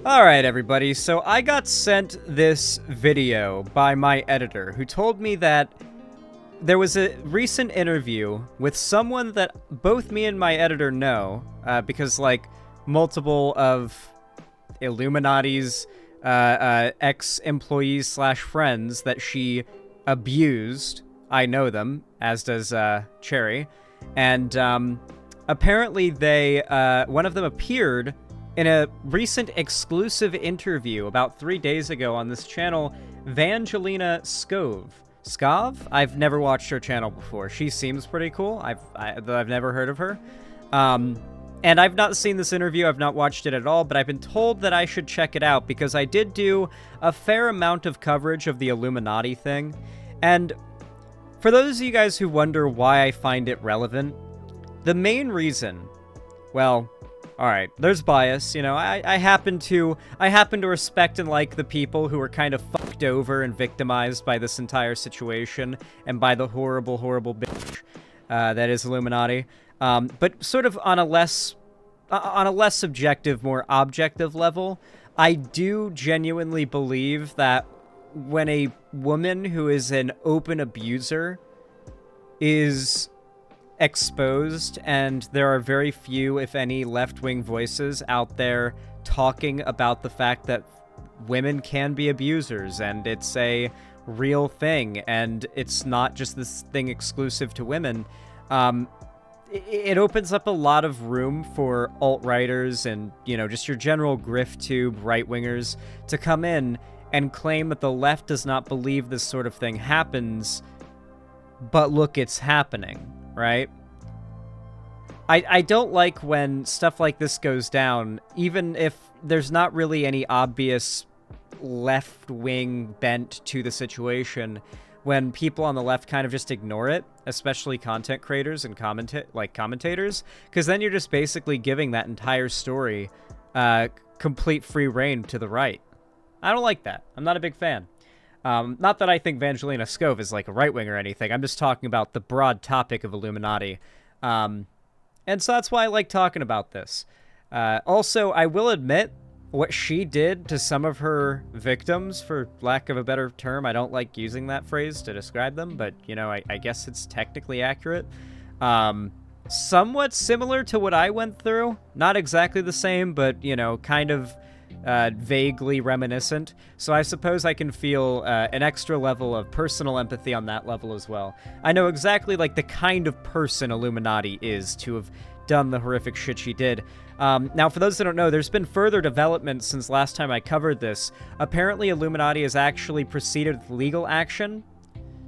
Alright everybody, so I got sent this video by my editor who told me that there was a recent interview with someone that both me and my editor know, because like multiple of iilluminautii's ex-employees slash friends that she abused, I know them, as does Cherry, and apparently they, one of them appeared in a recent exclusive interview about 3 days ago on this channel, Vangelina Scov? I've never watched her channel before. She seems pretty cool. I've never heard of her. And I've not seen this interview, I've not watched it at all, but I've been told that I should check it out because I did do a fair amount of coverage of the Illuminati thing. And for those of you guys who wonder why I find it relevant, the main reason, well, alright, there's bias, you know, I happen to respect and like the people who are kind of fucked over and victimized by this entire situation, and by the horrible, horrible bitch that is Illuminati. But sort of on a less subjective, more objective level, I do genuinely believe that when a woman who is an open abuser is exposed, and there are very few, if any, left-wing voices out there talking about the fact that women can be abusers, and it's a real thing, and it's not just this thing exclusive to women, it opens up a lot of room for alt-righters and, you know, just your general grift-tube right-wingers to come in and claim that the left does not believe this sort of thing happens, but look, it's happening. Right? I don't like when stuff like this goes down, even if there's not really any obvious left-wing bent to the situation, when people on the left kind of just ignore it, especially content creators and commentators, because then you're just basically giving that entire story complete free reign to the right. I don't like that. I'm not a big fan. Not that I think Vangelina Scov is like a right-wing or anything. I'm just talking about the broad topic of Illuminati. And so that's why I like talking about this. Also, I will admit, what she did to some of her victims, for lack of a better term, I don't like using that phrase to describe them, but, you know, I guess it's technically accurate. Somewhat similar to what I went through. Not exactly the same, but, you know, kind of vaguely reminiscent, so I suppose I can feel an extra level of personal empathy on that level as well. I know exactly, like, the kind of person Illuminati is to have done the horrific shit she did. Now, for those that don't know, there's been further developments since last time I covered this. Apparently, Illuminati has actually proceeded with legal action,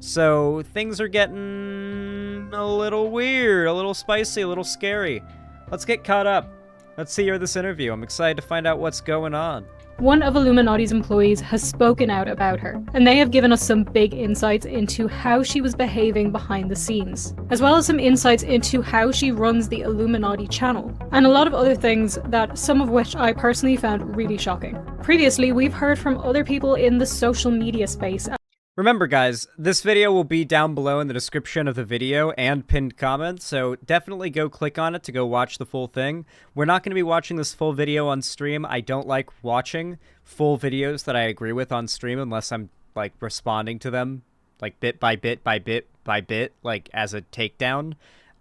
so things are getting a little weird, a little spicy, a little scary. Let's get caught up. Let's see this interview. I'm excited to find out what's going on. One of Illuminati's employees has spoken out about her, and they have given us some big insights into how she was behaving behind the scenes, as well as some insights into how she runs the Illuminati channel, and a lot of other things that some of which I personally found really shocking. Previously, we've heard from other people in the social media space. Remember guys, this video will be down below in the description of the video and pinned comments, so definitely go click on it to go watch the full thing. We're not going to be watching this full video on stream. I don't like watching full videos that I agree with on stream unless I'm, like, responding to them, like, bit by bit by bit by bit, like, as a takedown,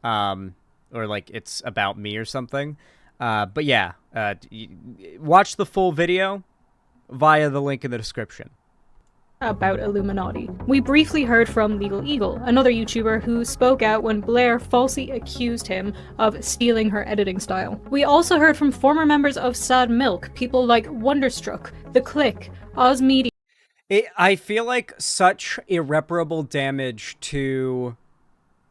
or, like, it's about me or something. But yeah, watch the full video via the link in the description. About Illuminati. We briefly heard from Legal Eagle, another YouTuber who spoke out when Blair falsely accused him of stealing her editing style. We also heard from former members of Sad Milk, people like Wonderstruck, The Click, Oz Media. I feel like such irreparable damage to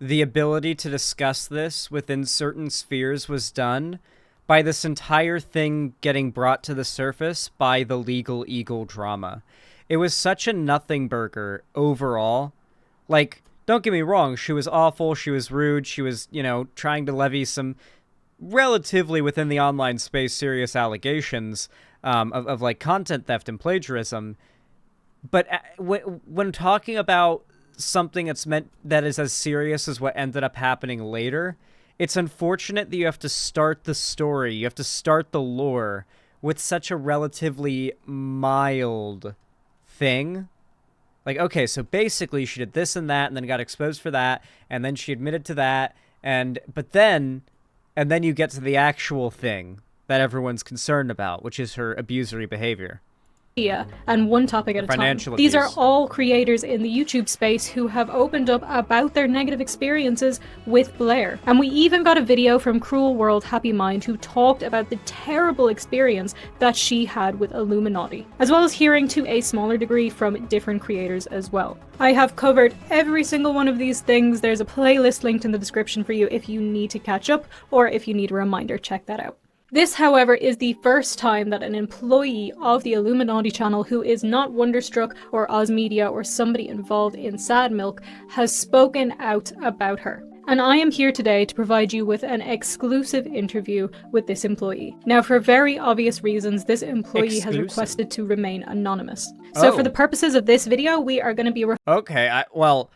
the ability to discuss this within certain spheres was done by this entire thing getting brought to the surface by the Legal Eagle drama. It was such a nothing burger overall. Like, don't get me wrong, she was awful, she was rude, she was, you know, trying to levy some relatively within the online space serious allegations of like content theft and plagiarism. But when talking about something that is as serious as what ended up happening later, it's unfortunate that you have to start the story, you have to start the lore with such a relatively mild thing. Like, okay, so basically she did this and that, and then got exposed for that, and then she admitted to that, and then you get to the actual thing that everyone's concerned about, which is her abusory behavior. And one topic at a time. These are all creators in the YouTube space who have opened up about their negative experiences with Blair. And we even got a video from Cruel World Happy Mind who talked about the terrible experience that she had with iilluminaughtii, as well as hearing to a smaller degree from different creators as well. I have covered every single one of these things. There's a playlist linked in the description for you if you need to catch up, or if you need a reminder, check that out. This, however, is the first time that an employee of the iilluminaughtii channel who is not Wonderstruck or Ozmedia or somebody involved in Sad Milk has spoken out about her. And I am here today to provide you with an exclusive interview with this employee. Now, for very obvious reasons, this employee has requested to remain anonymous. So for the purposes of this video, we are going to be... Okay, well,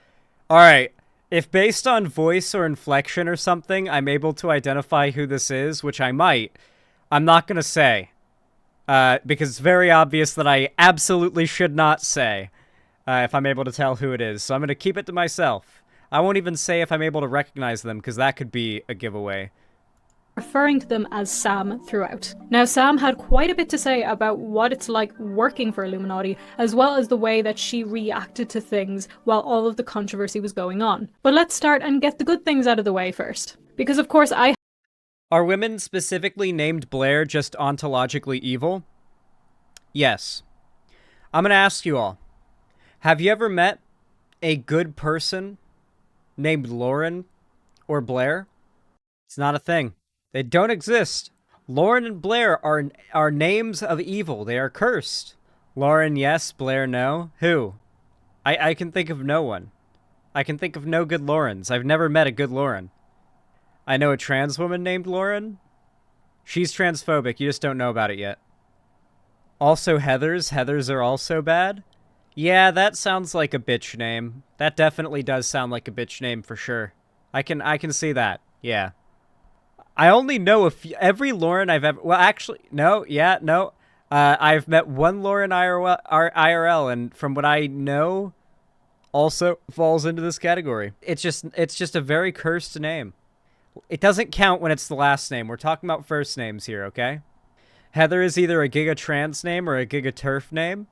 alright. If based on voice or inflection or something, I'm able to identify who this is, which I might, I'm not going to say. Because it's very obvious that I absolutely should not say if I'm able to tell who it is. So I'm going to keep it to myself. I won't even say if I'm able to recognize them, because that could be a giveaway. Referring to them as Sam throughout. Now, Sam had quite a bit to say about what it's like working for iilluminaughtii, as well as the way that she reacted to things while all of the controversy was going on. But let's start and get the good things out of the way first. Because of course Are women specifically named Blair just ontologically evil? Yes. I'm gonna ask you all. Have you ever met a good person named Lauren or Blair? It's not a thing. They don't exist. Lauren and Blair are names of evil. They are cursed. Lauren, yes. Blair, no. Who? I can think of no one. I can think of no good Laurens. I've never met a good Lauren. I know a trans woman named Lauren. She's transphobic. You just don't know about it yet. Also Heathers. Heathers are also bad. Yeah, that sounds like a bitch name. That definitely does sound like a bitch name for sure. I can see that. Yeah. I only know every Lauren I've ever... Well, actually, no, yeah, no. I've met one Lauren IRL, and from what I know, also falls into this category. It's just a very cursed name. It doesn't count when it's the last name. We're talking about first names here, okay? Heather is either a giga trans name or a giga turf name.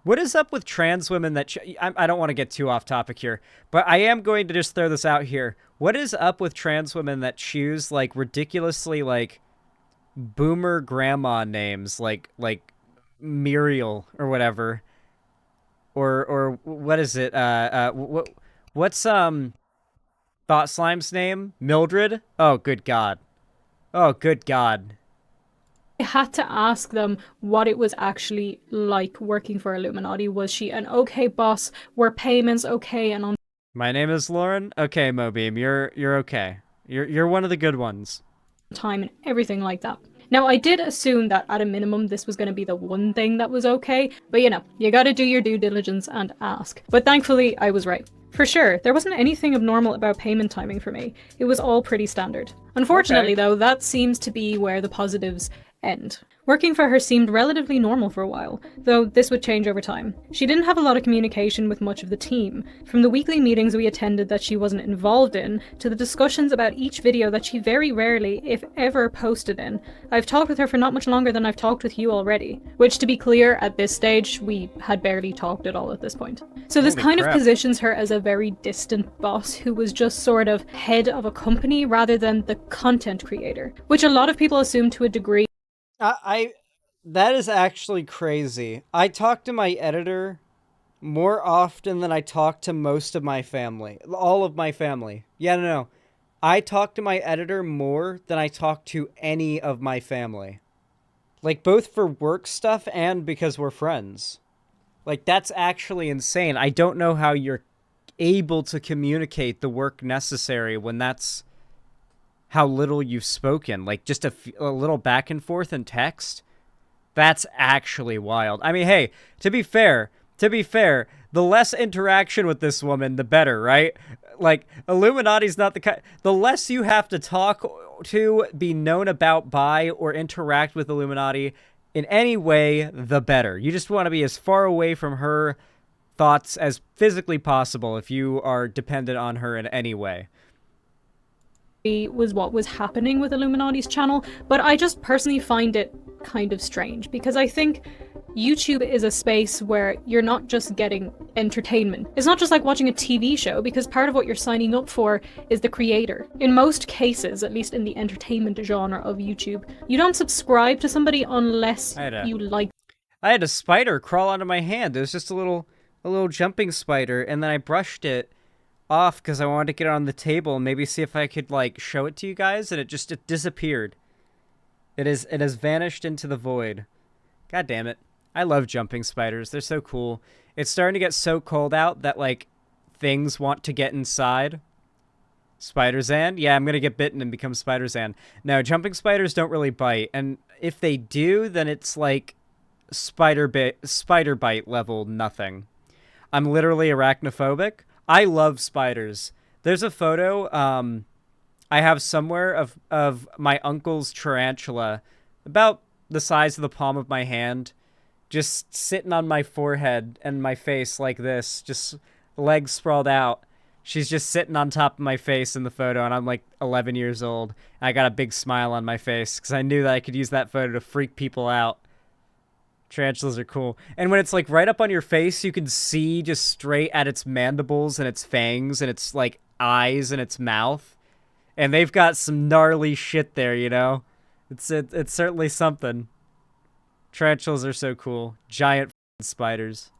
What is up with trans women that... I don't want to get too off topic here, but I am going to just throw this out here. What is up with trans women that choose, like, ridiculously, like, boomer grandma names, like Muriel or whatever? Or what is it? What's, Thought Slime's name? Mildred? Oh, good God. Oh, good God. I had to ask them what it was actually like working for iilluminaughtii. Was she an okay boss? Were payments okay and on My name is Lauren. Okay, Mobeam, you're okay. You're one of the good ones. time and everything like that. Now, I did assume that at a minimum this was going to be the one thing that was okay, but you know, you gotta do your due diligence and ask. But thankfully, I was right. For sure, there wasn't anything abnormal about payment timing for me. It was all pretty standard. Unfortunately, though, that seems to be where the positives end. Working for her seemed relatively normal for a while, though this would change over time. She didn't have a lot of communication with much of the team, from the weekly meetings we attended that she wasn't involved in, to the discussions about each video that she very rarely, if ever, posted in. I've talked with her for not much longer than I've talked with you already, which, to be clear, at this stage, we had barely talked at all at this point. So this kind of positions her as a very distant boss who was just sort of head of a company rather than the content creator, which a lot of people assume to a degree. That is actually crazy. I talk to my editor more often than I talk to most of my family. All of my family. Yeah, no. I talk to my editor more than I talk to any of my family. Like, both for work stuff and because we're friends. Like, that's actually insane. I don't know how you're able to communicate the work necessary when that's how little you've spoken. Like, just a little back and forth in text. That's actually wild. I mean, hey, to be fair, the less interaction with this woman, the better, right? Like, iilluminaughtie's not the kind... The less you have to talk to, be known about by, or interact with iilluminaughtii, in any way, the better. You just want to be as far away from her thoughts as physically possible if you are dependent on her in any way. Was what was happening with Illuminati's channel, but I just personally find it kind of strange because I think YouTube is a space where you're not just getting entertainment. It's not just like watching a TV show, because part of what you're signing up for is the creator. In most cases, at least in the entertainment genre of YouTube, you don't subscribe to somebody unless you like. I had a spider crawl onto my hand. It was just a little jumping spider, and then I brushed it off because I wanted to get it on the table and maybe see if I could like show it to you guys, and it disappeared. It has vanished into the void. God damn it. I love jumping spiders. They're so cool. It's starting to get so cold out that like things want to get inside. Spider-Zan? Yeah, I'm going to get bitten and become Spider-Zan. No, jumping spiders don't really bite, and if they do, then it's like spider bite level nothing. I'm literally arachnophobic. I love spiders. There's a photo I have somewhere of my uncle's tarantula, about the size of the palm of my hand, just sitting on my forehead and my face like this, just legs sprawled out. She's just sitting on top of my face in the photo, and I'm like 11 years old. I got a big smile on my face because I knew that I could use that photo to freak people out. Tarantulas are cool. And when it's like right up on your face, you can see just straight at its mandibles and its fangs and its like eyes and its mouth. And they've got some gnarly shit there, you know? It's certainly something. Tarantulas are so cool. Giant spiders.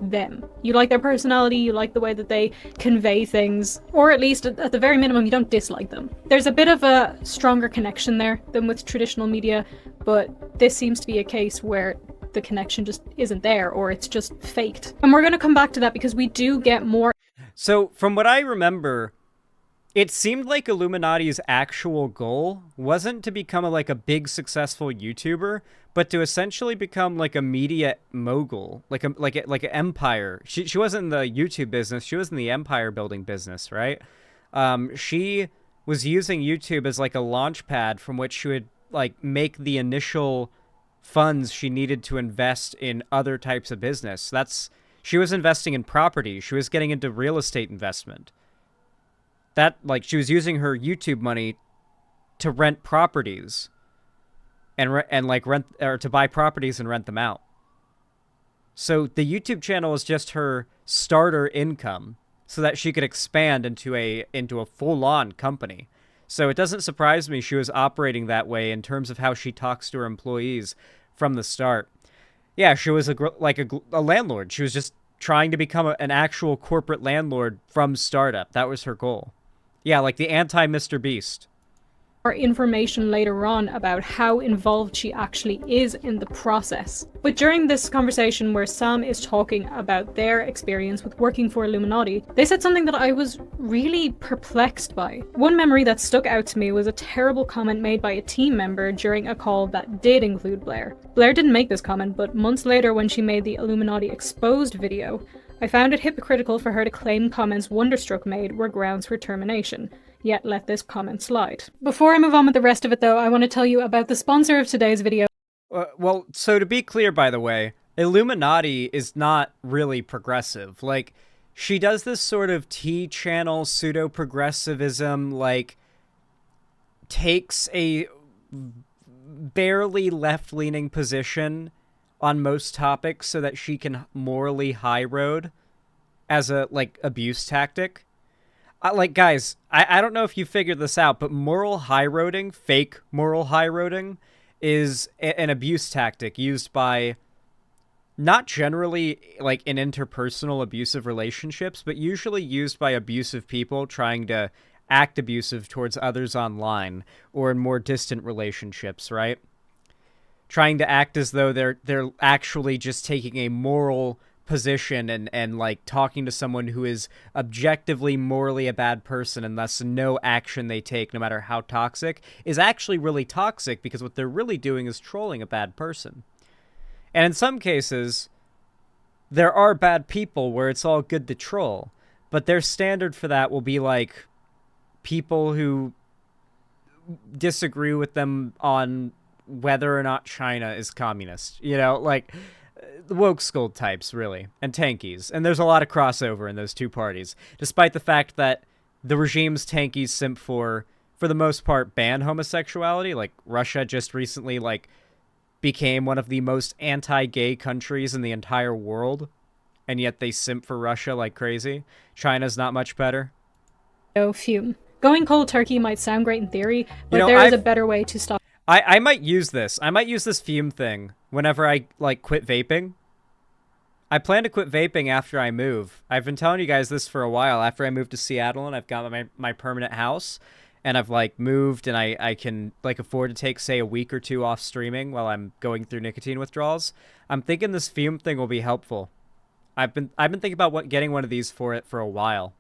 Them. You like their personality, you like the way that they convey things, or at least at the very minimum, you don't dislike them. There's a bit of a stronger connection there than with traditional media, but this seems to be a case where the connection just isn't there, or it's just faked. And we're going to come back to that because we do get more. So, from what I remember, it seemed like Illuminati's actual goal wasn't to become a big successful YouTuber, but to essentially become like a media mogul, like an empire. She wasn't in the YouTube business; she was in the empire building business, right? She was using YouTube as like a launch pad from which she would like make the initial funds she needed to invest in other types of business. She was investing in property. She was getting into real estate investment. She was using her YouTube money to rent properties and rent, or to buy properties and rent them out. So the YouTube channel is just her starter income so that she could expand into a full-on company. So it doesn't surprise me she was operating that way in terms of how she talks to her employees from the start. Yeah, she was a landlord. She was just trying to become an actual corporate landlord from startup. That was her goal. Yeah, like the anti-Mr. Beast. More information later on about how involved she actually is in the process. But during this conversation where Sam is talking about their experience with working for Illuminati, they said something that I was really perplexed by. One memory that stuck out to me was a terrible comment made by a team member during a call that did include Blair. Blair didn't make this comment, but months later when she made the Illuminati Exposed video, I found it hypocritical for her to claim comments Wonderstruck made were grounds for termination, yet let this comment slide. Before I move on with the rest of it though, I want to tell you about the sponsor of today's video. Well, so to be clear, by the way, Illuminati is not really progressive. Like, she does this sort of T-channel pseudo-progressivism, like, takes a barely left-leaning position on most topics so that she can morally high road as a, like, abuse tactic. Guys, I don't know if you figured this out, but moral high roading, fake moral high roading, is an abuse tactic used by not generally, like, in interpersonal abusive relationships, but usually used by abusive people trying to act abusive towards others online or in more distant relationships, right? Trying to act as though they're actually just taking a moral position and like talking to someone who is objectively morally a bad person, and thus no action they take, no matter how toxic, is actually really toxic, because what they're really doing is trolling a bad person. And in some cases, there are bad people where it's all good to troll, but their standard for that will be like people who disagree with them on whether or not China is communist. You know, like the woke skull types, really, and tankies. And there's a lot of crossover in those two parties, despite the fact that the regime's tankies simp for the most part, ban homosexuality. Like, Russia just recently, like, became one of the most anti-gay countries in the entire world, and yet they simp for Russia like crazy. China's not much better. No, fume. Going cold turkey might sound great in theory, but there is a better way to stop. I might use this. I might use this fume thing whenever I, like, quit vaping. I plan to quit vaping after I move. I've been telling you guys this for a while. After I moved to Seattle and I've got my permanent house, and I've, like, moved and I can, like, afford to take, say, a week or two off streaming while I'm going through nicotine withdrawals, I'm thinking this fume thing will be helpful. I've been thinking about getting one of these for a while.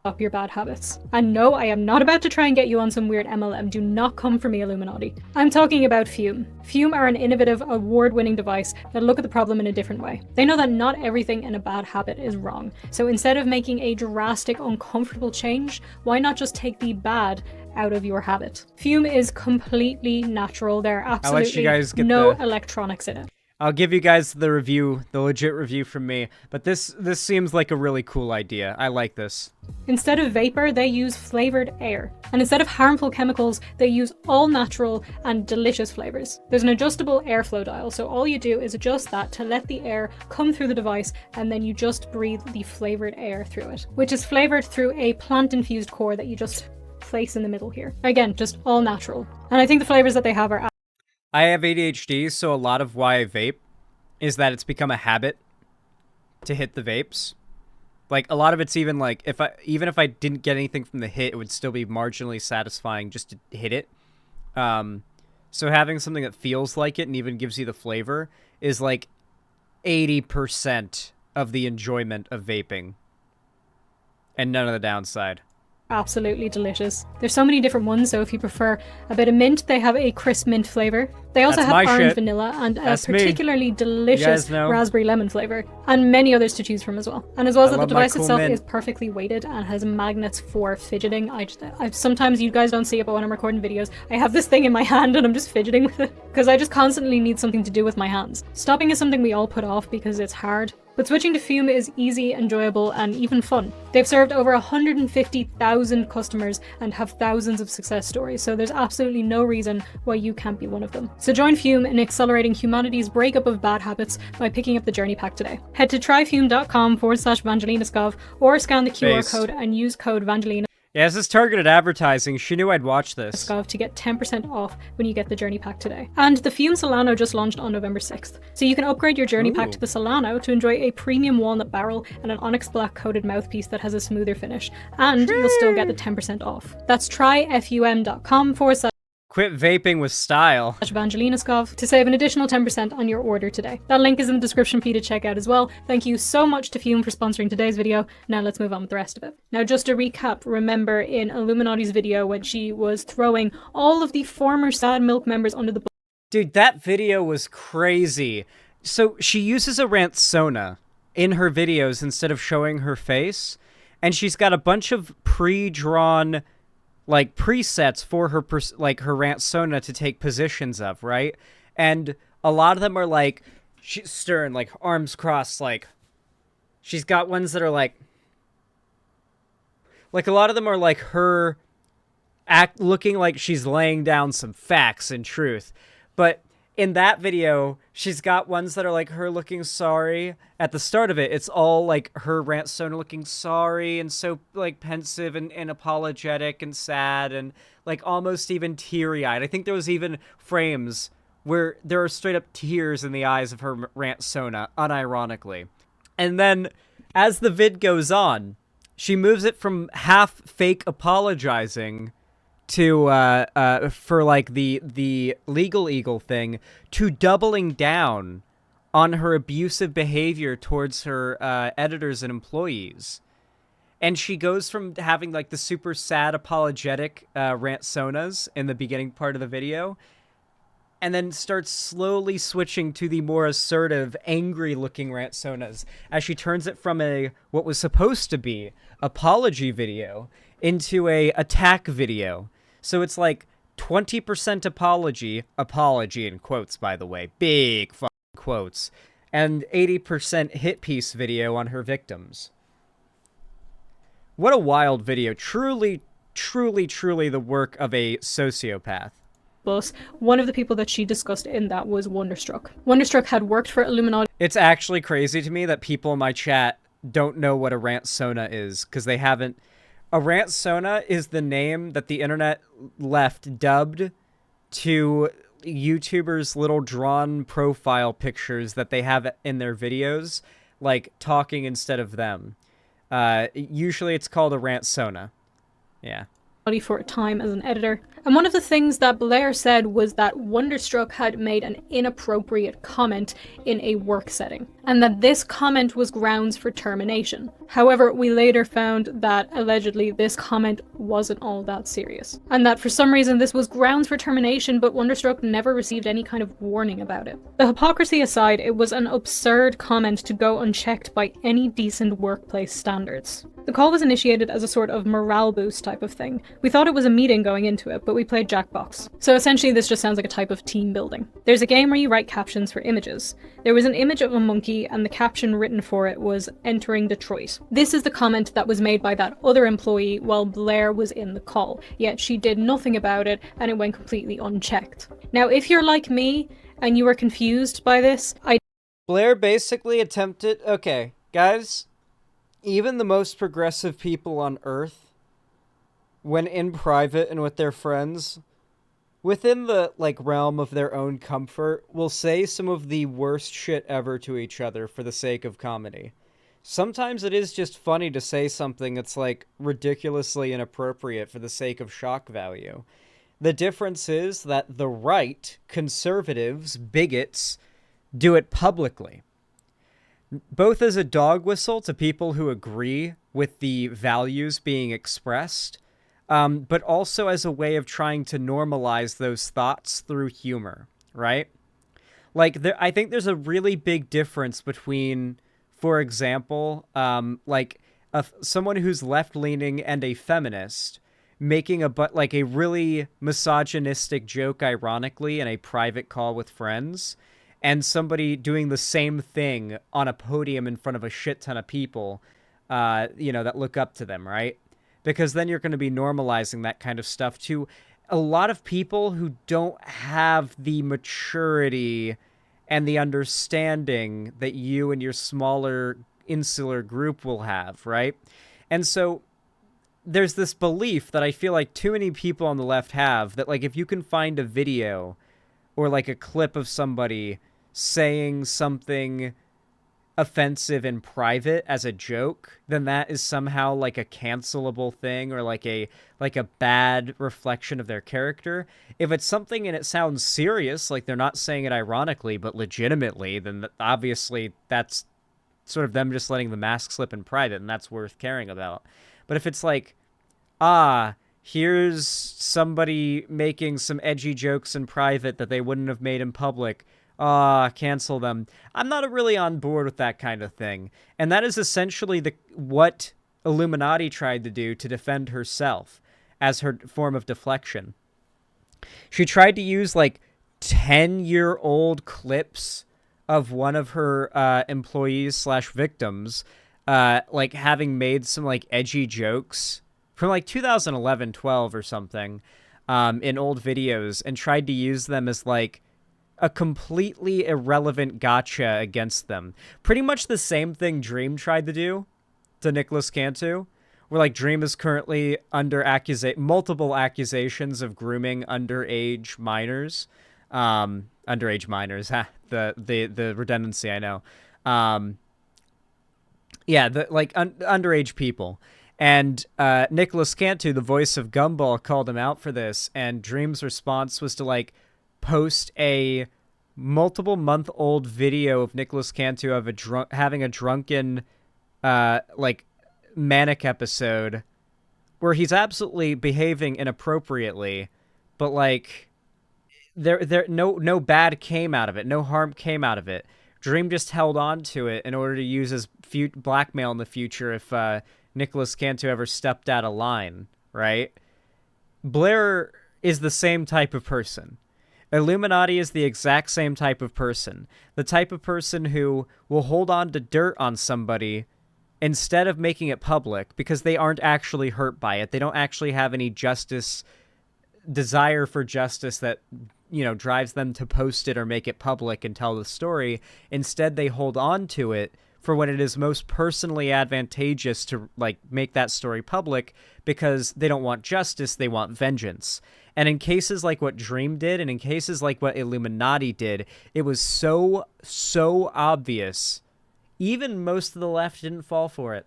Stop your bad habits. And no, I am not about to try and get you on some weird MLM. Do not come for me, Illuminati. I'm talking about Fume. Fume are an innovative, award-winning device that look at the problem in a different way. They know that not everything in a bad habit is wrong. So instead of making a drastic, uncomfortable change, why not just take the bad out of your habit? Fume is completely natural. There are absolutely no electronics in it. I'll give you guys the review, the legit review from me, but this seems like a really cool idea. I like this. Instead of vapor, they use flavored air. And instead of harmful chemicals, they use all natural and delicious flavors. There's an adjustable airflow dial, so all you do is adjust that to let the air come through the device, and then you just breathe the flavored air through it, which is flavored through a plant-infused core that you just place in the middle here. Again, just all natural. And I think the flavors that they have are... I have ADHD, so a lot of why I vape is that it's become a habit to hit the vapes. Like, a lot of it's even like, even if I didn't get anything from the hit, it would still be marginally satisfying just to hit it. So having something that feels like it and even gives you the flavor is like 80% of the enjoyment of vaping. And none of the downside. Absolutely delicious. There's so many different ones, so if you prefer a bit of mint, they have a crisp mint flavor. They also have orange vanilla and a particularly delicious raspberry lemon flavor, and many others to choose from as well. And as well as that the device itself is perfectly weighted and has magnets for fidgeting. I sometimes you guys don't see it, but when I'm recording videos, I have this thing in my hand and I'm just fidgeting with it because I just constantly need something to do with my hands. Stopping is something we all put off because it's hard. But switching to Fume is easy, enjoyable, and even fun. They've served over 150,000 customers and have thousands of success stories, so there's absolutely no reason why you can't be one of them. So join Fume in accelerating humanity's breakup of bad habits by picking up the Journey Pack today. Head to tryfume.com/VangelinaSkov or scan the QR code and use code Vangelina. Yeah, this is targeted advertising. She knew I'd watch this. To get 10% off when you get the Journey Pack today. And the Fume Solano just launched on November 6th. So you can upgrade your Journey Pack to the Solano to enjoy a premium walnut barrel and an onyx black coated mouthpiece that has a smoother finish. And you'll still get the 10% off. That's tryfum.com/ Quit vaping with style. /VangelinaSkov to save an additional 10% on your order today. That link is in the description for you to check out as well. Thank you so much to Fume for sponsoring today's video. Now let's move on with the rest of it. Now just to recap, remember in Illuminautie's video when she was throwing all of the former Sad Milk members under the bus. Dude, that video was crazy. So she uses a Rantsona in her videos instead of showing her face, and she's got a bunch of pre-drawn like presets for her like her Rantsona to take positions of, right? And a lot of them are like stern, like arms crossed, like she's got ones that are like a lot of them are like her looking like she's laying down some facts and truth. But in that video, she's got ones that are like her looking sorry. At the start of it, it's all like her Rantsona looking sorry and so like pensive and apologetic and sad and like almost even teary-eyed. I think there was even frames where there are straight up tears in the eyes of her Rantsona, unironically. And then as the vid goes on, she moves it from half fake apologizing to for like the legal eagle thing to doubling down on her abusive behavior towards her editors and employees. And she goes from having like the super sad apologetic Rantsonas in the beginning part of the video, and then starts slowly switching to the more assertive, angry looking Rantsonas as she turns it from what was supposed to be apology video into a attack video. So it's like 20% apology in quotes, by the way, big fucking quotes, and 80% hit piece video on her victims. What a wild video. Truly, truly, truly the work of a sociopath. But one of the people that she discussed in that was Wonderstruck. Wonderstruck had worked for Illuminaughtii. It's actually crazy to me that people in my chat don't know what a rant sona is, because they haven't. A rant sona is the name that the internet left dubbed to YouTubers' little drawn profile pictures that they have in their videos, like talking instead of them. Usually it's called a rant sona. Yeah. For a time as an editor. And one of the things that Blair said was that Wonderstruck had made an inappropriate comment in a work setting, and that this comment was grounds for termination. However, we later found that allegedly this comment wasn't all that serious, and that for some reason this was grounds for termination, but Wonderstruck never received any kind of warning about it. The hypocrisy aside, it was an absurd comment to go unchecked by any decent workplace standards. The call was initiated as a sort of morale boost type of thing. We thought it was a meeting going into it, but we played Jackbox. So essentially this just sounds like a type of team building. There's a game where you write captions for images. There was an image of a monkey, and the caption written for it was "entering Detroit." This is the comment that was made by that other employee while Blair was in the call, yet she did nothing about it and it went completely unchecked. Now, if you're like me and you are confused by this, Blair basically attempted... Okay, guys, even the most progressive people on Earth, when in private and with their friends, within the, realm of their own comfort, will say some of the worst shit ever to each other for the sake of comedy. Sometimes it is just funny to say something that's, ridiculously inappropriate for the sake of shock value. The difference is that the right, conservatives, bigots, do it publicly. Both as a dog whistle to people who agree with the values being expressed, but also as a way of trying to normalize those thoughts through humor, right? I think there's a really big difference between, for example, someone who's left-leaning and a feminist making a really misogynistic joke ironically in a private call with friends, and somebody doing the same thing on a podium in front of a shit ton of people, that look up to them, right? Because then you're going to be normalizing that kind of stuff to a lot of people who don't have the maturity and the understanding that you and your smaller insular group will have, right? And so there's this belief that I feel like too many people on the left have that, if you can find a video or, a clip of somebody saying something offensive in private as a joke, then that is somehow a cancelable thing or a bad reflection of their character. If it's something and it sounds serious, they're not saying it ironically but legitimately, then obviously that's sort of them just letting the mask slip in private, and that's worth caring about. But if it's here's somebody making some edgy jokes in private that they wouldn't have made in public, cancel them, I'm not really on board with that kind of thing. And that is essentially what Illuminaughtii tried to do to defend herself as her form of deflection. She tried to use 10-year-old clips of one of her employees / victims having made some edgy jokes from 2011, 12 or something in old videos, and tried to use them as a completely irrelevant gotcha against them. Pretty much the same thing Dream tried to do to Nicholas Cantu, where Dream is currently under multiple accusations of grooming underage minors. Underage minors, the redundancy, I know. Underage people. And Nicholas Cantu, the voice of Gumball, called him out for this, and Dream's response was to post a multiple-month-old video of Nicholas Cantu of having a drunken, manic episode where he's absolutely behaving inappropriately, but no bad came out of it, no harm came out of it. Dream just held on to it in order to use as blackmail in the future if Nicholas Cantu ever stepped out of line, right? Blair is the same type of person. Illuminati is the exact same type of person. The type of person who will hold on to dirt on somebody instead of making it public because they aren't actually hurt by it. They don't actually have any desire for justice that, drives them to post it or make it public and tell the story. Instead, they hold on to it for when it is most personally advantageous to, make that story public because they don't want justice, they want vengeance. And in cases like what Dream did, and in cases like what Illuminati did, it was so obvious. Even most of the left didn't fall for it.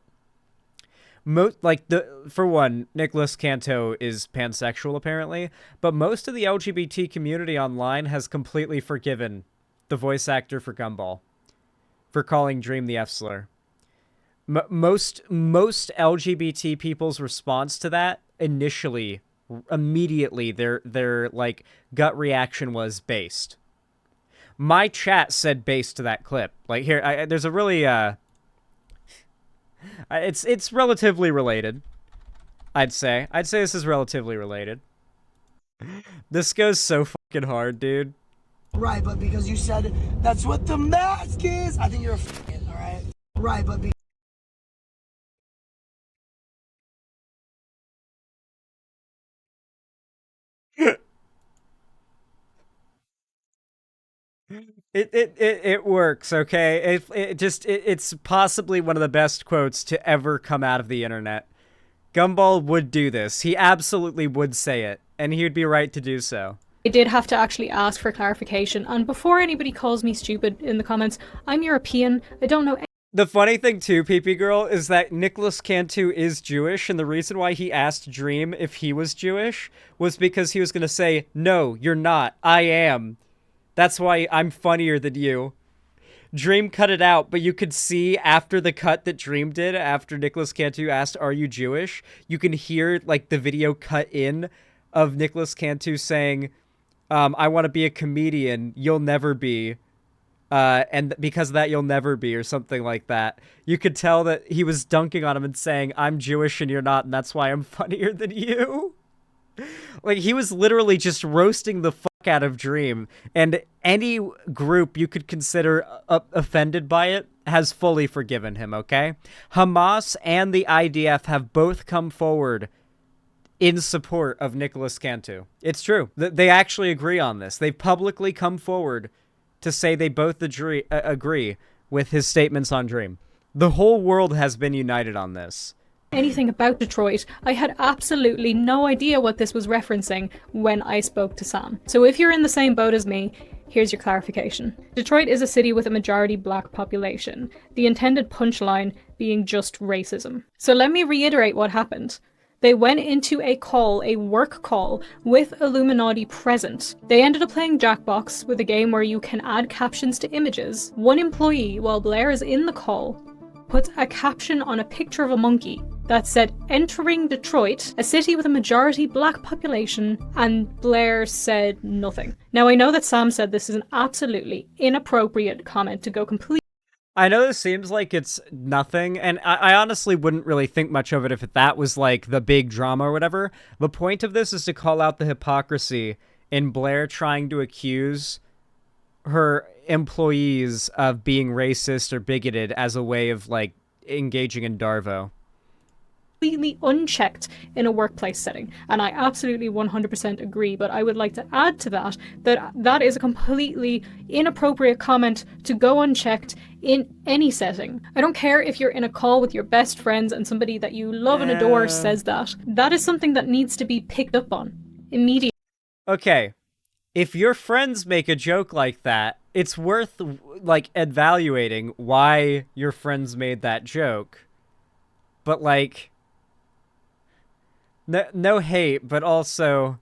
For one, Nicholas Canto is pansexual apparently, but most of the LGBT community online has completely forgiven the voice actor for Gumball for calling Dream the F slur. Most LGBT people's response to that immediately their gut reaction was based. My chat said based to that clip. There's a really it's relatively related. I'd say this is relatively related. This goes so fucking hard, dude. Right, but because you said that's what the mask is, I think you're a f***ing, all right? Right, but It works, okay? It's possibly one of the best quotes to ever come out of the internet. Gumball would do this. He absolutely would say it, and he would be right to do so. I did have to actually ask for clarification, and before anybody calls me stupid in the comments, I'm European, I don't know. The funny thing too, PP Girl, is that Nicholas Cantu is Jewish, and the reason why he asked Dream if he was Jewish was because he was going to say, no, you're not, I am. That's why I'm funnier than you. Dream cut it out, but you could see after the cut that Dream did, after Nicholas Cantu asked, are you Jewish? You can hear, the video cut in of Nicholas Cantu saying, I want to be a comedian, you'll never be. And because of that, you'll never be, or something like that. You could tell that he was dunking on him and saying, I'm Jewish and you're not, and that's why I'm funnier than you. He was literally just roasting the fuck out of Dream, and any group you could consider offended by it has fully forgiven him, okay? Hamas and the IDF have both come forward in support of Nicholas Cantu. It's true. They actually agree on this. They've publicly come forward to say they both agree with his statements on Dream. The whole world has been united on this. Anything about Detroit, I had absolutely no idea what this was referencing when I spoke to Sam. So if you're in the same boat as me, here's your clarification. Detroit is a city with a majority black population, the intended punchline being just racism. So let me reiterate what happened. They went into a work call, with Illuminaughtii present. They ended up playing Jackbox with a game where you can add captions to images. One employee, while Blair is in the call, puts a caption on a picture of a monkey that said, entering Detroit, a city with a majority black population, and Blair said nothing. Now I know that Sam said this is an absolutely inappropriate comment to go completely. I know this seems like it's nothing, and I honestly wouldn't really think much of it if that was the big drama or whatever. The point of this is to call out the hypocrisy in Blair trying to accuse her employees of being racist or bigoted as a way of engaging in Darvo. Completely unchecked in a workplace setting, and I absolutely 100% agree, but I would like to add to that is a completely inappropriate comment to go unchecked in any setting. I don't care if you're in a call with your best friends and somebody that you love and adore says that. That is something that needs to be picked up on immediately. Okay, if your friends make a joke like that, it's worth evaluating why your friends made that joke. But no hate, but also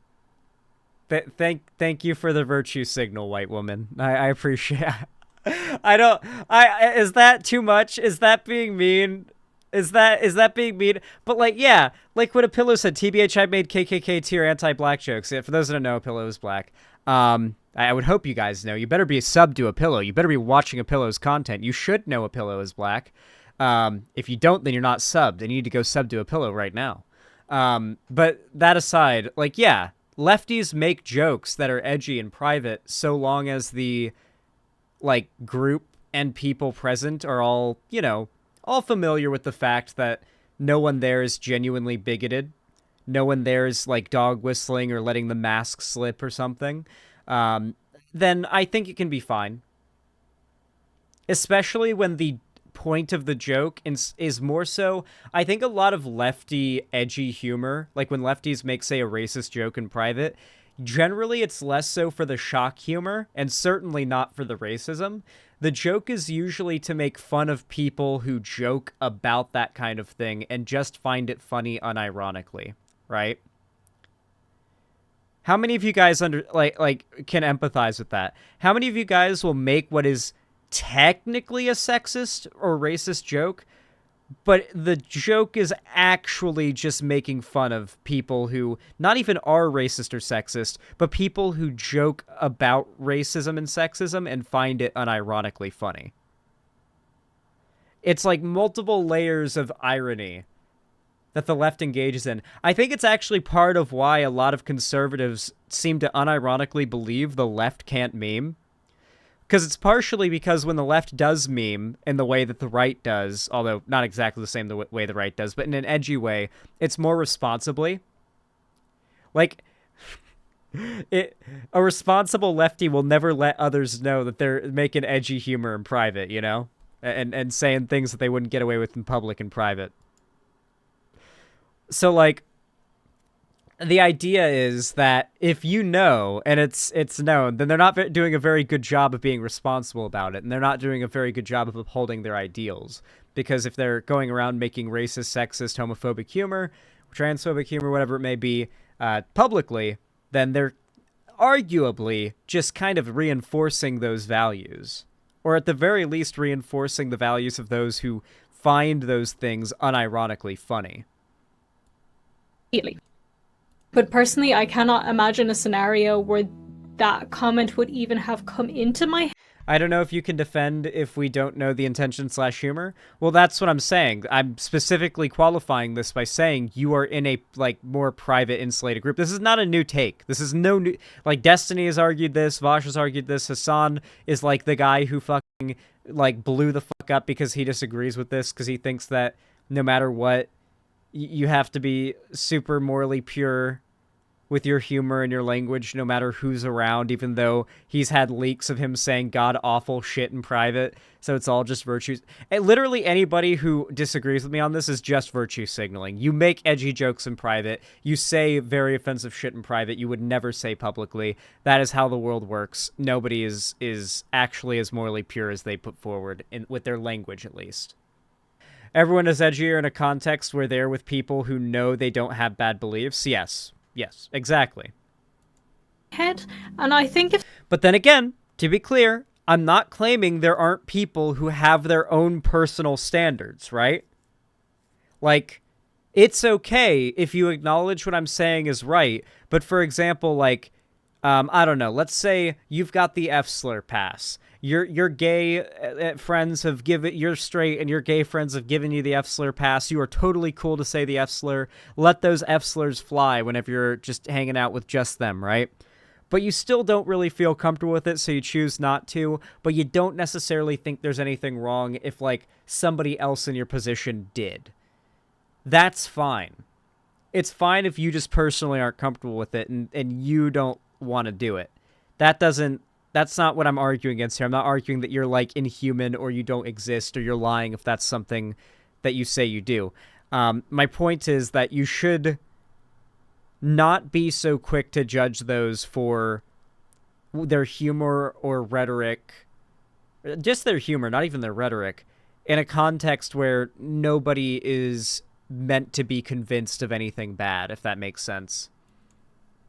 thank you for the virtue signal, white woman. I appreciate it. Is that too much? Is that being mean? Is that being mean? But yeah, what A Pillow said, TBH, I made KKK tier anti-black jokes. Yeah, for those that don't know, A Pillow is black. I would hope you guys know. You better be a sub to A Pillow. You better be watching A Pillow's content. You should know A Pillow is black. If you don't, then you're not subbed, and you need to go sub to A Pillow right now. But that aside, yeah, lefties make jokes that are edgy in private so long as the, like, group and people present are all, you know, all familiar with the fact that no one there is genuinely bigoted. No one there is, like, dog whistling or letting the mask slip or something. Then I think it can be fine. Especially when the point of the joke is more so, I think a lot of lefty edgy humor, like when lefties make, say, a racist joke in private, generally it's less so for the shock humor and certainly not for the racism. The joke is usually to make fun of people who joke about that kind of thing and just find it funny unironically, right? How many of you guys can empathize with that? How many of you guys will make what is technically a sexist or racist joke, but the joke is actually just making fun of people who not even are racist or sexist, but people who joke about racism and sexism and find it unironically funny? It's like multiple layers of irony that the left engages in. I think it's actually part of why a lot of conservatives seem to unironically believe the left can't meme. Because it's partially because when the left does meme in the way that the right does, although not exactly the same way the right does, but in an edgy way, it's more responsibly. Like, a responsible lefty will never let others know that they're making edgy humor in private, you know? And saying things that they wouldn't get away with in public and private. So, like, the idea is that if you know, and it's known, then they're not doing a very good job of being responsible about it, and they're not doing a very good job of upholding their ideals. Because if they're going around making racist, sexist, homophobic humor, transphobic humor, whatever it may be, publicly, then they're arguably just kind of reinforcing those values. Or at the very least, reinforcing the values of those who find those things unironically funny. Really. But personally, I cannot imagine a scenario where that comment would even have come into my head. I don't know if you can defend if we don't know the intention/humor. Well, that's what I'm saying. I'm specifically qualifying this by saying you are in a, like, more private, insulated group. This is not a new take. This is no new... Like, Destiny has argued this. Vosh has argued this. Hassan is, like, the guy who fucking, like, blew the fuck up because he disagrees with this, because he thinks that no matter what, you have to be super morally pure with your humor and your language, no matter who's around, even though he's had leaks of him saying god-awful shit in private, so it's all just virtue. And literally anybody who disagrees with me on this is just virtue signaling. You make edgy jokes in private, you say very offensive shit in private you would never say publicly. That is how the world works. Nobody is actually as morally pure as they put forward, with their language at least. Everyone is edgier in a context where they're with people who know they don't have bad beliefs. Yes, exactly. And I think if... But then again, to be clear, I'm not claiming there aren't people who have their own personal standards, right? Like, it's okay if you acknowledge what I'm saying is right, but for example, like, I don't know, let's say you've got the F-slur pass. Your gay friends have you're straight and your gay friends have given you the F-slur pass. You are totally cool to say the F-slur. Let those F-slurs fly whenever you're just hanging out with just them, right? But you still don't really feel comfortable with it, so you choose not to, but you don't necessarily think there's anything wrong if, like, somebody else in your position did. That's fine. It's fine if you just personally aren't comfortable with it and you don't want to do it. That's not what I'm arguing against here. I'm not arguing that you're, like, inhuman or you don't exist or you're lying if that's something that you say you do. My point is that you should not be so quick to judge those for their humor or rhetoric, just their humor, not even their rhetoric, in a context where nobody is meant to be convinced of anything bad, if that makes sense.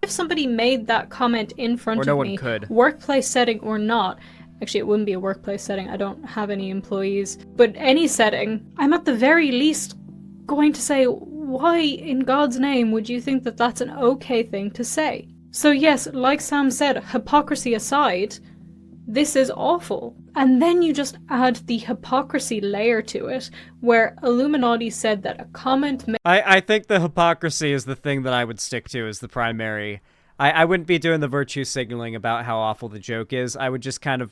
If somebody made that comment in front no of one me, could. Workplace setting or not, actually it wouldn't be a workplace setting, I don't have any employees, but any setting, I'm at the very least going to say, why in God's name would you think that that's an okay thing to say? So yes, like Sam said, hypocrisy aside, this is awful. And then you just add the hypocrisy layer to it, where iilluminaughtii said that a comment... I think the hypocrisy is the thing that I would stick to as the primary I wouldn't be doing the virtue signaling about how awful the joke is. I would just kind of,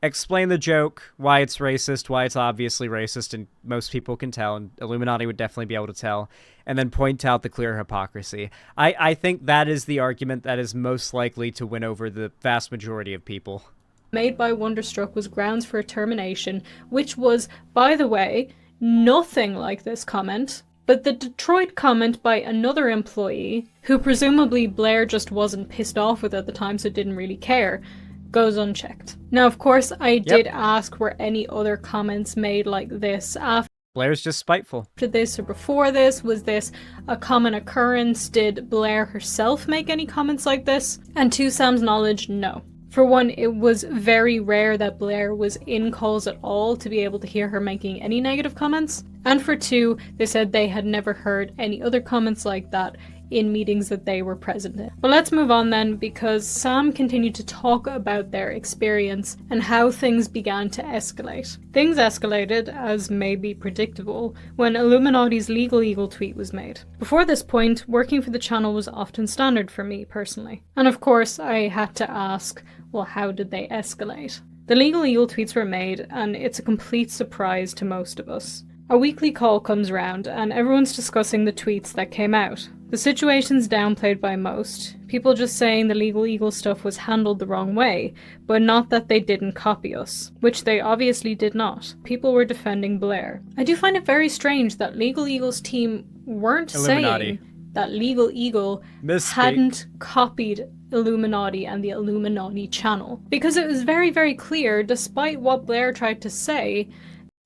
explain the joke, why it's racist, why it's obviously racist, and most people can tell, and Illuminati would definitely be able to tell, and then point out the clear hypocrisy. I think that is the argument that is most likely to win over the vast majority of people. Made by Wonderstruck was grounds for termination, which was, by the way, nothing like this comment. But the Detroit comment by another employee, who presumably Blair just wasn't pissed off with at the time so didn't really care, goes unchecked. Now, of course, I did ask were any other comments made like this after Blair's just spiteful. this or before this? Was this a common occurrence? Did Blair herself make any comments like this? And to Sam's knowledge, no. For one, it was very rare that Blair was in calls at all to be able to hear her making any negative comments. And for two, they said they had never heard any other comments like that in meetings that they were present in. But let's move on then, because Sam continued to talk about their experience and how things began to escalate. Things escalated, as may be predictable, when Illuminaughti's Legal Eagle tweet was made. Before this point, working for the channel was often standard for me personally. And of course, I had to ask, well, how did they escalate? The Legal Eagle tweets were made, and it's a complete surprise to most of us. A weekly call comes round, and everyone's discussing the tweets that came out. The situation's downplayed by most, people just saying the Legal Eagle stuff was handled the wrong way, but not that they didn't copy us, which they obviously did not. People were defending Blair. I do find it very strange that Legal Eagle's team weren't saying that Legal Eagle hadn't copied Illuminaughtii and the Illuminaughtii channel. Because it was very, very clear, despite what Blair tried to say.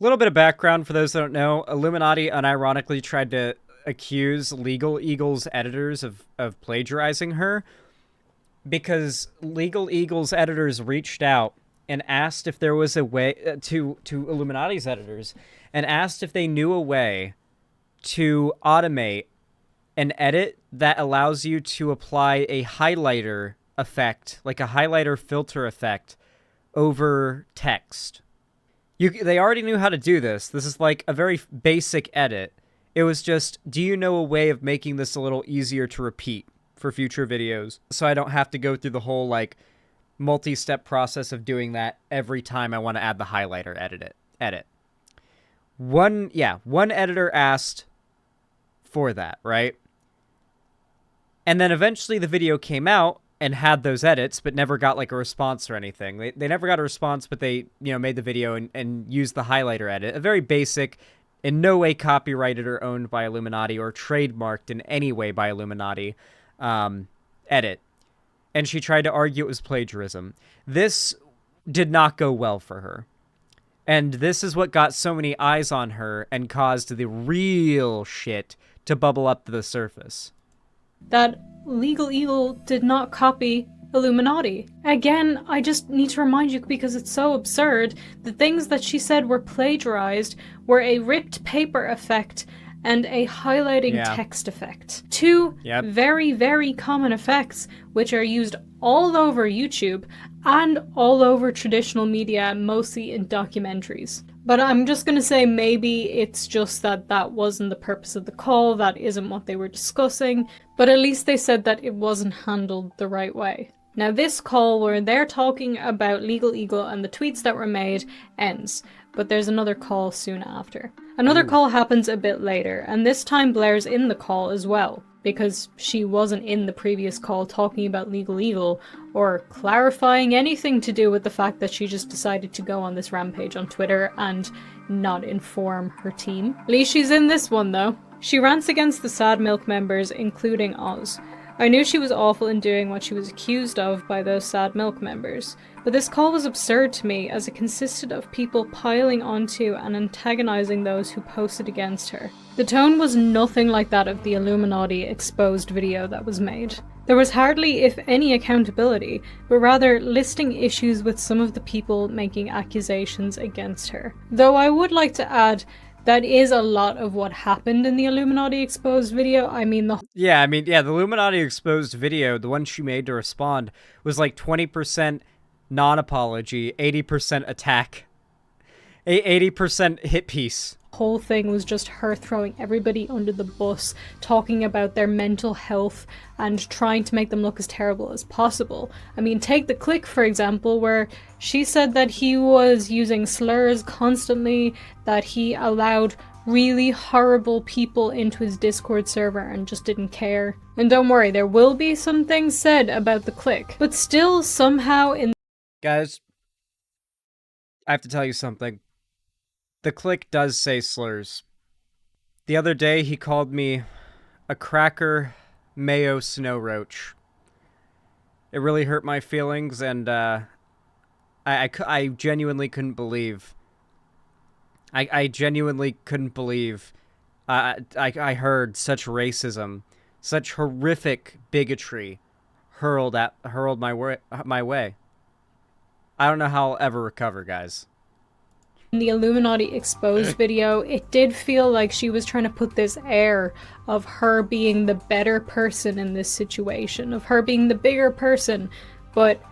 A little bit of background for those that don't know, Illuminaughtii unironically tried to accuse Legal Eagle's editors of plagiarizing her, because Legal Eagle's editors reached out and asked if there was a way to Illuminati's editors and asked if they knew a way to automate an edit that allows you to apply a highlighter effect, like a highlighter filter effect, over text. They already knew how to do this. This is like a very basic edit. It was just, do you know a way of making this a little easier to repeat for future videos, so I don't have to go through the whole, like, multi-step process of doing that every time I want to add the highlighter edit. One editor asked for that, right? And then eventually the video came out and had those edits, but never got, like, a response or anything. They never got a response, but they, made the video and used the highlighter edit. A very basic, in no way copyrighted or owned by Illuminaughtii or trademarked in any way by Illuminaughtii, edit. And she tried to argue it was plagiarism. This did not go well for her. And this is what got so many eyes on her and caused the real shit to bubble up to the surface. That Legal Eagle did not copy Illuminaughtii. Again, I just need to remind you, because it's so absurd, the things that she said were plagiarized were a ripped paper effect and a highlighting text effect. Two very, very common effects, which are used all over YouTube and all over traditional media, mostly in documentaries. But I'm just going to say maybe it's just that that wasn't the purpose of the call, that isn't what they were discussing, but at least they said that it wasn't handled the right way. Now this call where they're talking about Legal Eagle and the tweets that were made ends, but there's another call soon after. Another call happens a bit later, and this time Blair's in the call as well, because she wasn't in the previous call talking about Legal Eagle or clarifying anything to do with the fact that she just decided to go on this rampage on Twitter and not inform her team. At least she's in this one though. She rants against the Sad Milk members, including Oz. I knew she was awful in doing what she was accused of by those Sad Milk members, but this call was absurd to me as it consisted of people piling onto and antagonizing those who posted against her. The tone was nothing like that of the Illuminaughtii exposed video that was made. There was hardly, if any, accountability, but rather listing issues with some of the people making accusations against her. Though I would like to add, that is a lot of what happened in the Illuminaughtii exposed video. The Illuminaughtii exposed video, the one she made to respond, was like 20% non-apology, 80% attack. 80% hit piece. Whole thing was just her throwing everybody under the bus, talking about their mental health and trying to make them look as terrible as possible. I mean, take the click, for example, where she said that he was using slurs constantly, that he allowed really horrible people into his Discord server and just didn't care. And don't worry, there will be some things said about the click, but still somehow in— Guys, I have to tell you something. The click does say slurs. The other day, he called me a cracker mayo snow roach. It really hurt my feelings, and I genuinely couldn't believe. I genuinely couldn't believe I heard such racism, such horrific bigotry hurled my way. I don't know how I'll ever recover, guys. In the Illuminati Exposed video, it did feel like she was trying to put this air of her being the better person in this situation, of her being the bigger person, but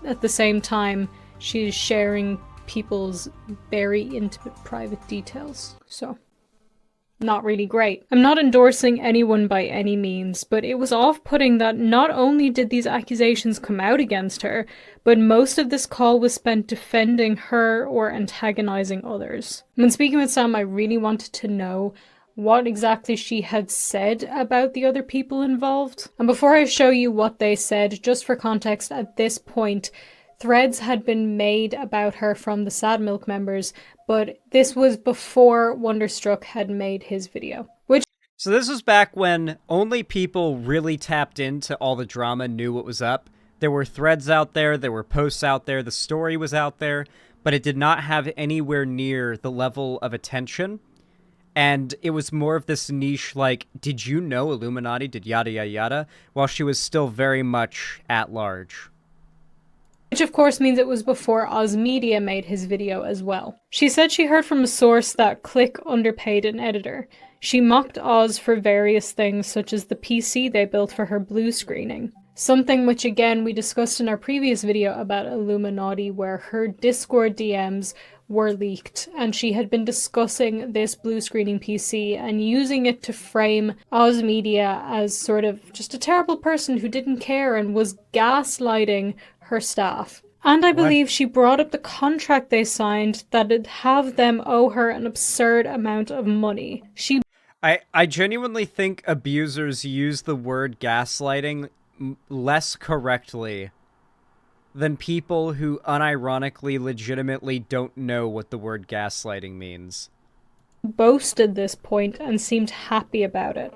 at the same time, she's sharing people's very intimate private details. So, not really great. I'm not endorsing anyone by any means, but it was off-putting that not only did these accusations come out against her, but most of this call was spent defending her or antagonizing others. When speaking with Sam, I really wanted to know what exactly she had said about the other people involved. And before I show you what they said, just for context, at this point, threads had been made about her from the Sad Milk members, but this was before Wonderstruck had made his video. So this was back when only people really tapped into all the drama knew what was up. There were threads out there, there were posts out there, the story was out there, but it did not have anywhere near the level of attention. And it was more of this niche, like, did you know Illuminati did yada yada yada, while she was still very much at large. Which of course means it was before Oz Media made his video as well. She said she heard from a source that Click underpaid an editor. She mocked Oz for various things such as the PC they built for her blue screening. Something which again we discussed in our previous video about Illuminaughtii, where her Discord DMs were leaked and she had been discussing this blue screening PC and using it to frame Oz Media as sort of just a terrible person who didn't care and was gaslighting her staff. And I believe she brought up the contract they signed that'd have them owe her an absurd amount of money. I genuinely think abusers use the word gaslighting less correctly than people who unironically legitimately don't know what the word gaslighting means. Boasted this point and seemed happy about it.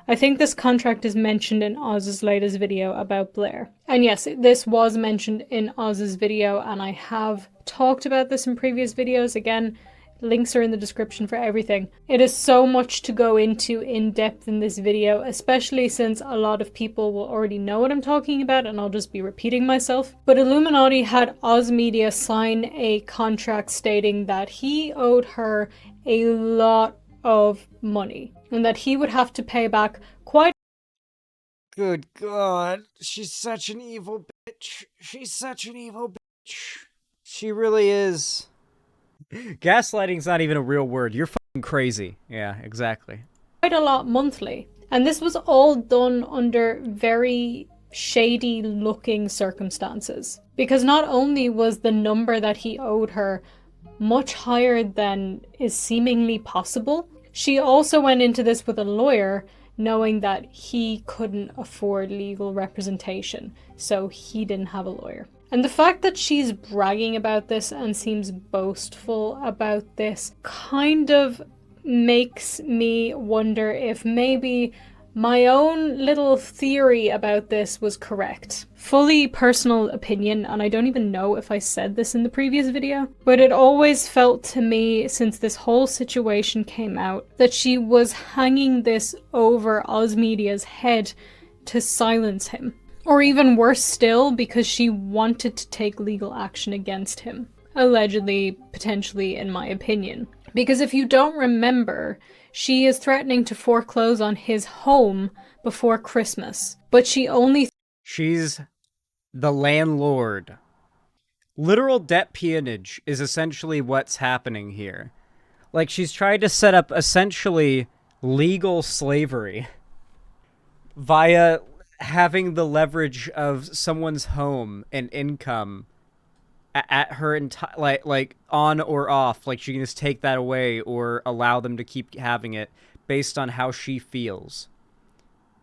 I think this contract is mentioned in Oz's latest video about Blair. And yes, this was mentioned in Oz's video, and I have talked about this in previous videos. Again, links are in the description for everything. It is so much to go into in depth in this video, especially since a lot of people will already know what I'm talking about and I'll just be repeating myself. But Illuminaughtii had Oz Media sign a contract stating that he owed her a lot of money and that he would have to pay back quite— Good God, she's such an evil bitch. She's such an evil bitch. She really is. Gaslighting's not even a real word. You're fucking crazy. Yeah, exactly. quite a lot monthly. And this was all done under very shady looking circumstances. Because not only was the number that he owed her much higher than is seemingly possible, she also went into this with a lawyer knowing that he couldn't afford legal representation, so he didn't have a lawyer. And the fact that she's bragging about this and seems boastful about this kind of makes me wonder if maybe my own little theory about this was correct. Fully personal opinion, and I don't even know if I said this in the previous video, but it always felt to me since this whole situation came out that she was hanging this over Oz Media's head to silence him. Or even worse still, because she wanted to take legal action against him. Allegedly, potentially, in my opinion. Because if you don't remember, she is threatening to foreclose on his home before Christmas. But she only— She's the landlord. Literal debt peonage is essentially what's happening here. Like, she's tried to set up essentially legal slavery via having the leverage of someone's home and income at her entire, like on or off. Like, she can just take that away or allow them to keep having it based on how she feels.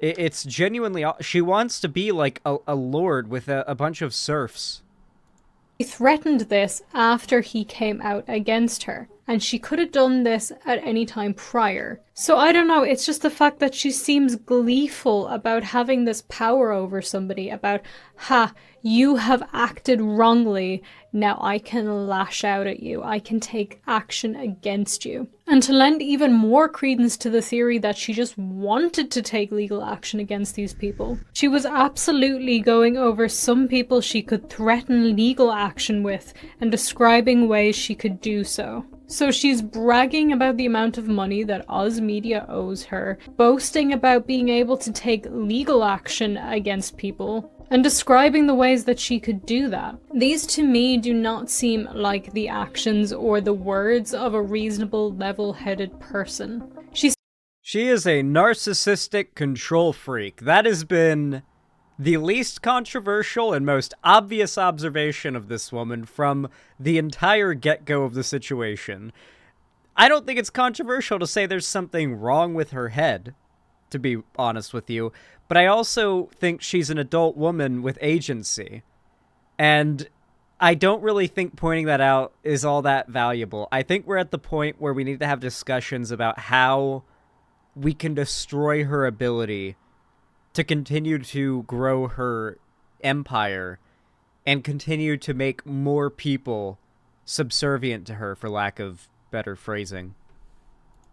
It's genuinely, she wants to be like a lord with a bunch of serfs. She threatened this after he came out against her, and she could have done this at any time prior. So I don't know, it's just the fact that she seems gleeful about having this power over somebody, about, you have acted wrongly, now I can lash out at you, I can take action against you. And to lend even more credence to the theory that she just wanted to take legal action against these people, she was absolutely going over some people she could threaten legal action with and describing ways she could do so. So she's bragging about the amount of money that Oz Media owes her, boasting about being able to take legal action against people, and describing the ways that she could do that. These to me do not seem like the actions or the words of a reasonable, level-headed person. She is a narcissistic control freak. That has been the least controversial and most obvious observation of this woman from the entire get-go of the situation. I don't think it's controversial to say there's something wrong with her head, to be honest with you, but I also think she's an adult woman with agency. And I don't really think pointing that out is all that valuable. I think we're at the point where we need to have discussions about how we can destroy her ability to continue to grow her empire and continue to make more people subservient to her, for lack of better phrasing.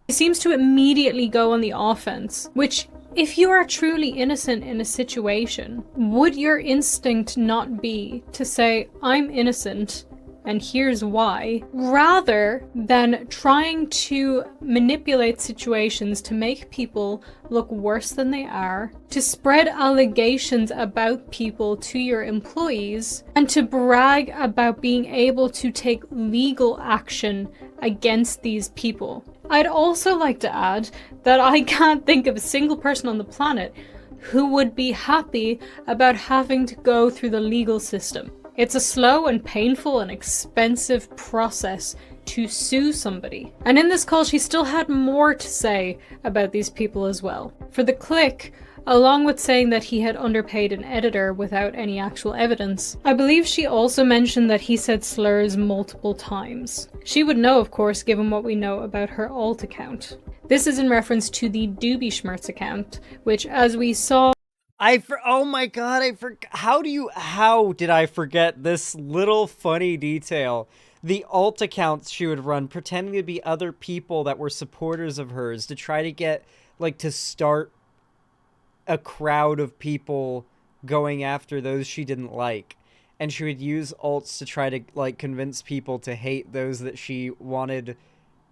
She seems to immediately go on the offense, which, if you are truly innocent in a situation, would your instinct not be to say, I'm innocent, and here's why, rather than trying to manipulate situations to make people look worse than they are, to spread allegations about people to your employees, and to brag about being able to take legal action against these people. I'd also like to add that I can't think of a single person on the planet who would be happy about having to go through the legal system. It's a slow and painful and expensive process to sue somebody. And in this call, she still had more to say about these people as well. For the Click, along with saying that he had underpaid an editor without any actual evidence, I believe she also mentioned that he said slurs multiple times. She would know, of course, given what we know about her alt account. This is in reference to the Doobie Schmertz account, which, as we saw, oh my god, how did I forget this little funny detail? The alt accounts she would run pretending to be other people that were supporters of hers to try to get, like, to start a crowd of people going after those she didn't like. And she would use alts to try to, like, convince people to hate those that she wanted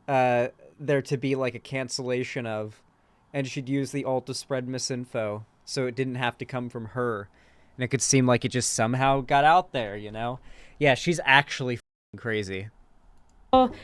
there to be, like, a cancellation of. And she'd use the alt to spread misinfo, so it didn't have to come from her. And it could seem like it just somehow got out there, you know? Yeah, she's actually f***ing crazy.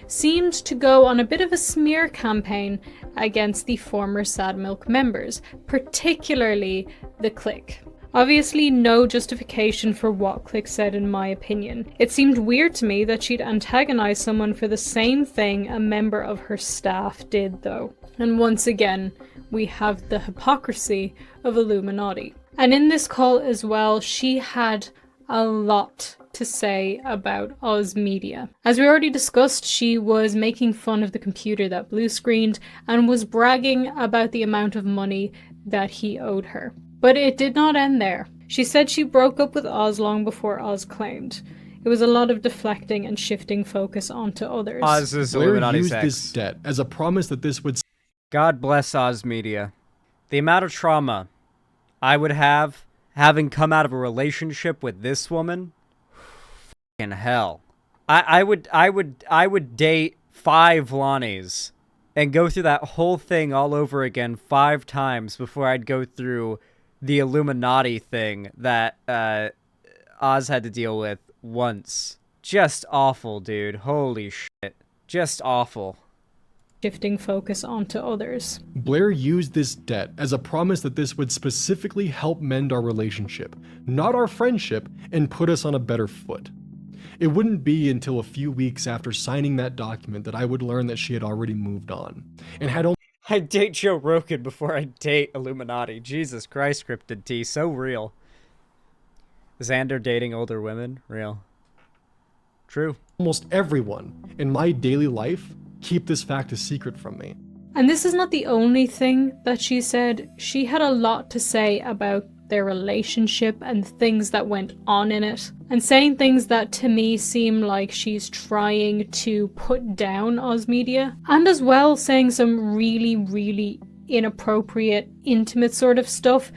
Seemed to go on a bit of a smear campaign against the former Sad Milk members, particularly the Click. Obviously, no justification for what Click said, in my opinion. It seemed weird to me that she'd antagonize someone for the same thing a member of her staff did, though. And once again, we have the hypocrisy of iilluminaughtii. And in this call as well, she had a lot to say about Oz Media. As we already discussed, she was making fun of the computer that blue screened and was bragging about the amount of money that he owed her. But it did not end there. She said she broke up with Oz long before Oz claimed. It was a lot of deflecting and shifting focus onto others. Oz's Blair iilluminaughtii used sex. this debt as a promise that this would... God bless Oz Media. The amount of trauma I would have having come out of a relationship with this woman, f***ing hell. I would date 5 Lonnies and go through that whole thing all over again 5 times before I'd go through the iilluminaughtii thing that Oz had to deal with once. Just awful, dude. Holy shit. Just awful. Shifting focus onto others. Blair used this debt as a promise that this would specifically help mend our relationship, not our friendship, and put us on a better foot. It wouldn't be until a few weeks after signing that document that I would learn that she had already moved on, and had only I'd date Joe Rogan before I date Illuminati. Jesus Christ, Cryptid T. So real. Xander dating older women? Real. True. almost everyone in my daily life keep this fact a secret from me. And this is not the only thing that she said. She had a lot to say about their relationship and things that went on in it, and saying things that to me seem like she's trying to put down Oz Media, and as well saying some really, really inappropriate, intimate sort of stuff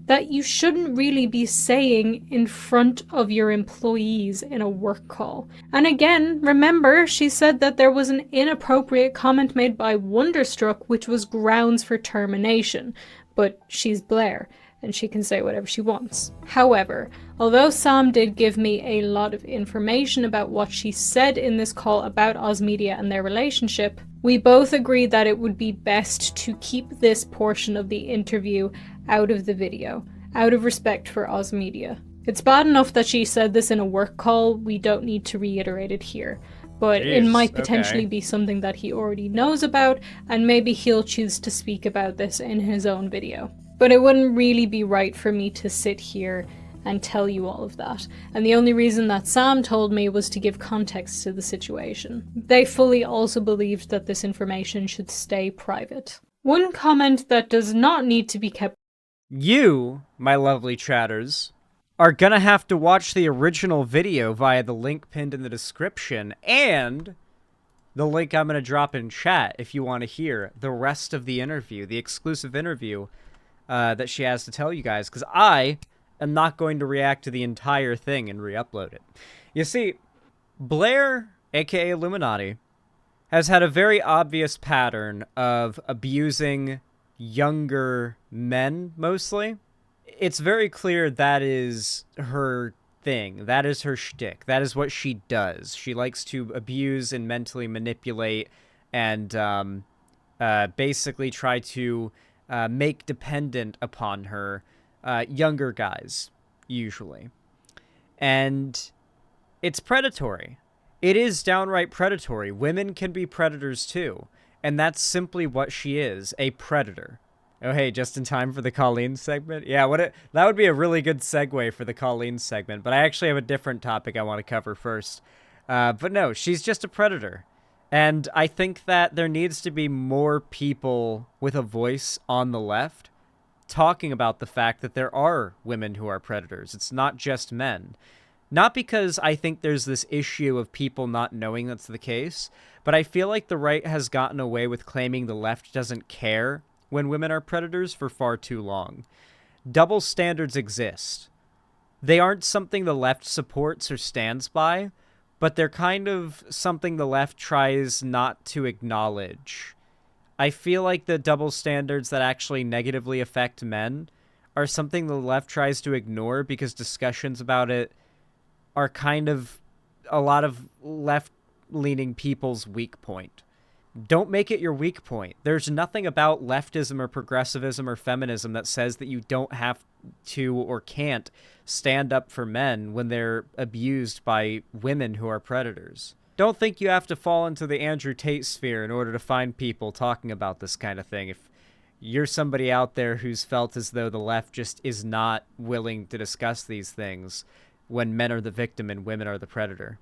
that you shouldn't really be saying in front of your employees in a work call. And again, remember, she said that there was an inappropriate comment made by Wonderstruck which was grounds for termination, but she's Blair and she can say whatever she wants. However, although Sam did give me a lot of information about what she said in this call about Oz Media and their relationship, we both agreed that it would be best to keep this portion of the interview out of the video, out of respect for Oz Media. It's bad enough that she said this in a work call, we don't need to reiterate it here. But it might potentially be something that he already knows about, and maybe he'll choose to speak about this in his own video. But it wouldn't really be right for me to sit here and tell you all of that. And the only reason that Sam told me was to give context to the situation. They fully also believed that this information should stay private. One comment that does not need to be kept. You, my lovely chatters, are gonna have to watch the original video via the link pinned in the description and the link I'm gonna drop in chat if you want to hear the rest of the interview, the exclusive interview that she has to tell you guys, because I am not going to react to the entire thing and re-upload it. You see, Blair, aka Illuminati, has had a very obvious pattern of abusing younger men, mostly. It's very clear that is her thing. That is her shtick. That is what she does. She likes to abuse and mentally manipulate and basically try to make dependent upon her younger guys, usually. And it's predatory. It is downright predatory. Women can be predators too. And that's simply what she is, a predator. Oh, hey, just in time for the Colleen segment? Yeah, that would be a really good segue for the Colleen segment, but I actually have a different topic I want to cover first. But no, she's just a predator. And I think that there needs to be more people with a voice on the left talking about the fact that there are women who are predators. It's not just men. Not because I think there's this issue of people not knowing that's the case, but I feel like the right has gotten away with claiming the left doesn't care when women are predators for far too long. Double standards exist. They aren't something the left supports or stands by, but they're kind of something the left tries not to acknowledge. I feel like the double standards that actually negatively affect men are something the left tries to ignore because discussions about it are kind of a lot of left-leaning people's weak point. Don't make it your weak point. There's nothing about leftism or progressivism or feminism that says that you don't have to or can't stand up for men when they're abused by women who are predators. Don't think you have to fall into the Andrew Tate sphere in order to find people talking about this kind of thing. If you're somebody out there who's felt as though the left just is not willing to discuss these things when men are the victim and women are the predator.